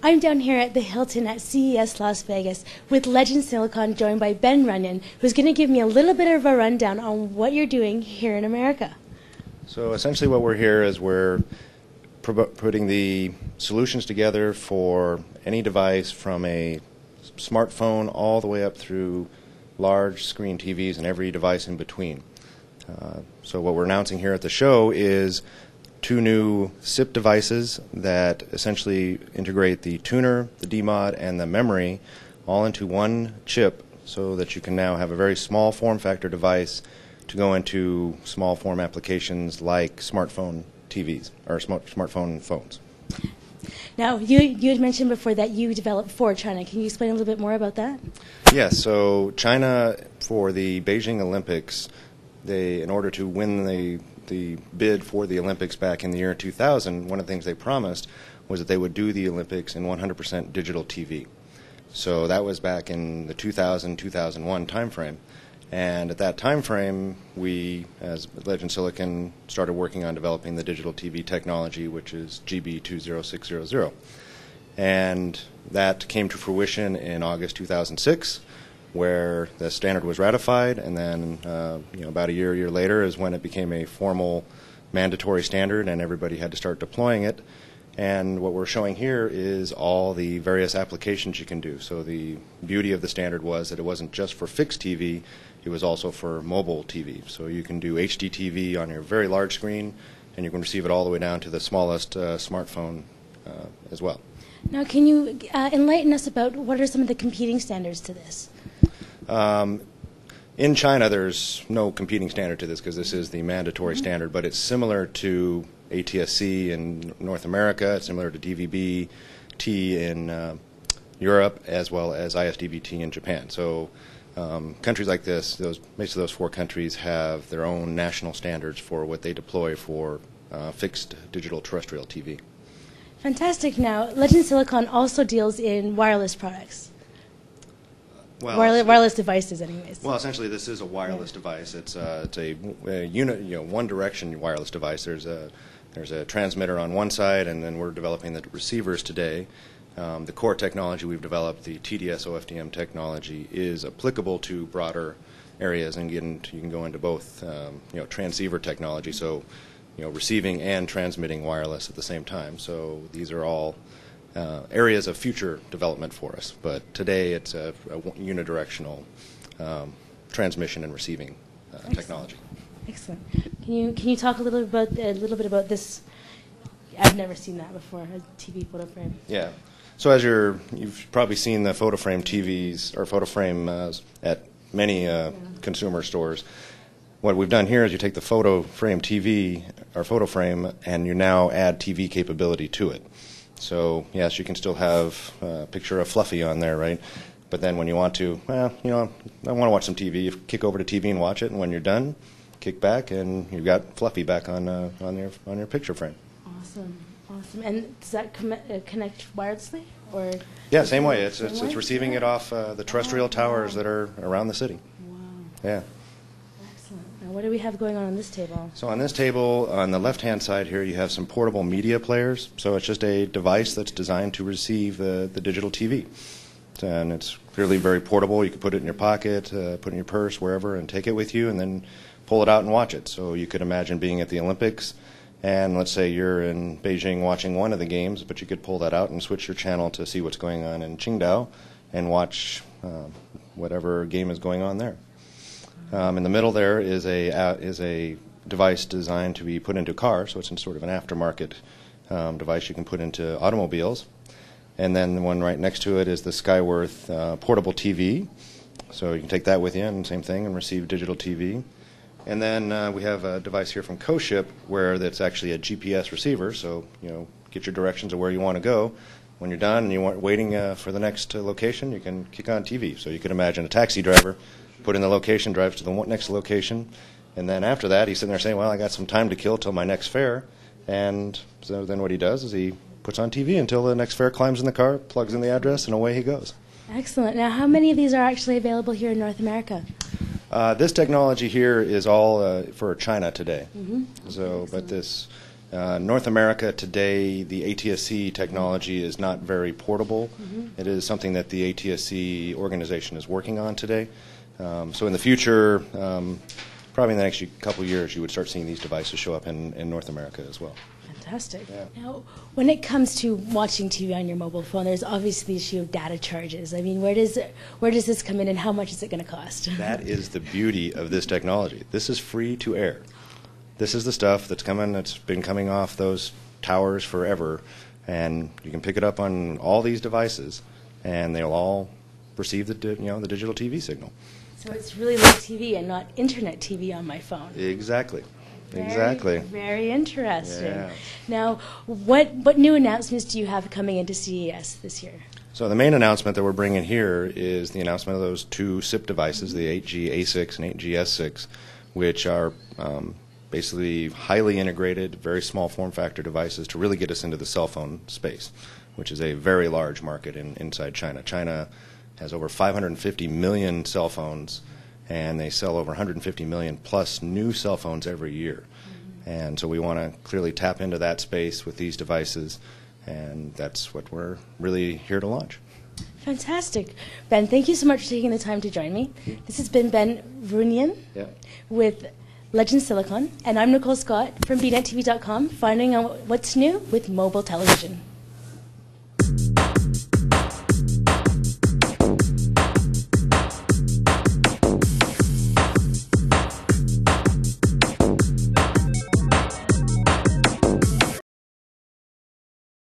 I'm down here at the Hilton at CES Las Vegas with Legend Silicon, joined by Ben Runyan, who's going to give me a little bit of a rundown on what you're doing here in America. So essentially what we're here is we're putting the solutions together for any device from a smartphone all the way up through large screen TVs and every device in between. So what we're announcing here at the show is 2 new SIP devices that essentially integrate the tuner, the DMOD, and the memory all into one chip so that you can now have a very small form factor device to go into small form applications like smartphone TVs or smartphone phones. Now, you had mentioned before that you developed for China. Can you explain a little bit more about that? Yes, so China, for the Beijing Olympics, in order to win the bid for the Olympics back in the year 2000, one of the things they promised was that they would do the Olympics in 100% digital TV. So that was back in the 2000-2001 timeframe. And at that time frame, we, as Legend Silicon, started working on developing the digital TV technology, which is GB20600. And that came to fruition in August 2006, where the standard was ratified, and then about a year later is when it became a formal mandatory standard, and everybody had to start deploying it. And what we're showing here is all the various applications you can do. So the beauty of the standard was that it wasn't just for fixed TV, it was also for mobile TV. So you can do HD TV on your very large screen, and you can receive it all the way down to the smallest smartphone as well. Now, can you enlighten us about what are some of the competing standards to this? In China, there's no competing standard to this because this is the mandatory standard, but it's similar to ATSC in North America, it's similar to DVB-T in Europe, as well as ISDB-T in Japan. So countries like this, basically those 4 countries have their own national standards for what they deploy for fixed digital terrestrial TV. Fantastic. Now, Legend Silicon also deals in wireless products. Well, wireless devices, anyways. Well, essentially, this is a wireless device. it's a unit, one-direction wireless device. There's a transmitter on one side, and then we're developing the receivers today. The core technology we've developed, the TDS OFDM technology, is applicable to broader areas, and you can go into both, transceiver technology, so receiving and transmitting wireless at the same time. So these are all areas of future development for us, but today it's a unidirectional transmission and receiving technology. Excellent. Can you talk a little bit about this? I've never seen that before, a TV photo frame. Yeah. So as you've probably seen the photo frame TVs or photo frame at many consumer stores. What we've done here is you take the photo frame TV or photo frame and you now add TV capability to it. So yes, you can still have a picture of Fluffy on there, right? But then when you want to, I want to watch some TV, you kick over to TV and watch it, and when you're done, kick back and you've got Fluffy back on your picture frame. Awesome, awesome. And does that connect wirelessly, or? Yeah, same way. It's receiving it off the terrestrial towers that are around the city. Wow. Yeah. Now, what do we have going on this table? So on this table, on the left-hand side here, you have some portable media players. So it's just a device that's designed to receive the digital TV. And it's clearly very portable. You can put it in your pocket, put it in your purse, wherever, and take it with you, and then pull it out and watch it. So you could imagine being at the Olympics, and let's say you're in Beijing watching one of the games, but you could pull that out and switch your channel to see what's going on in Qingdao and watch whatever game is going on there. In the middle there is a device designed to be put into cars, so it's in sort of an aftermarket device you can put into automobiles. And then the one right next to it is the Skyworth portable TV, so you can take that with you and same thing and receive digital TV. And then we have a device here from CoShip where that's actually a GPS receiver, so get your directions of where you want to go. When you're done and you aren't waiting for the next location, you can kick on TV. So you could imagine a taxi driver put in the location, drives to the next location, and then after that he's sitting there saying, well, I got some time to kill till my next fare. And so then what he does is he puts on TV until the next fare, climbs in the car, plugs in the address, and away he goes. Excellent. Now, how many of these are actually available here in North America? This technology here is all for China today. Mm-hmm. So, but this North America today, the ATSC technology is not very portable. It is something that the ATSC organization is working on today. So in the future, probably in the next couple of years, you would start seeing these devices show up in North America as well. Fantastic. Yeah. Now, when it comes to watching TV on your mobile phone, there's obviously the issue of data charges. I mean, where does this come in, and how much is it going to cost? That is the beauty of this technology. This is free to air. This is the stuff that's been coming off those towers forever, and you can pick it up on all these devices, and they'll all receive the digital TV signal. So it's really like TV and not internet TV on my phone. Exactly. Exactly. Very interesting. Yeah. Now, what new announcements do you have coming into CES this year? So the main announcement that we're bringing here is the announcement of those two SIP devices, the 8G-A6 and 8G-S6, which are basically highly integrated, very small form factor devices to really get us into the cell phone space, which is a very large market inside China. China has over 550 million cell phones, and they sell over 150 million plus new cell phones every year. And so we want to clearly tap into that space with these devices, and that's what we're really here to launch. Fantastic. Ben, thank you so much for taking the time to join me. This has been Ben Runyan with Legend Silicon, and I'm Nicole Scott from BNetTV.com, finding out what's new with mobile television.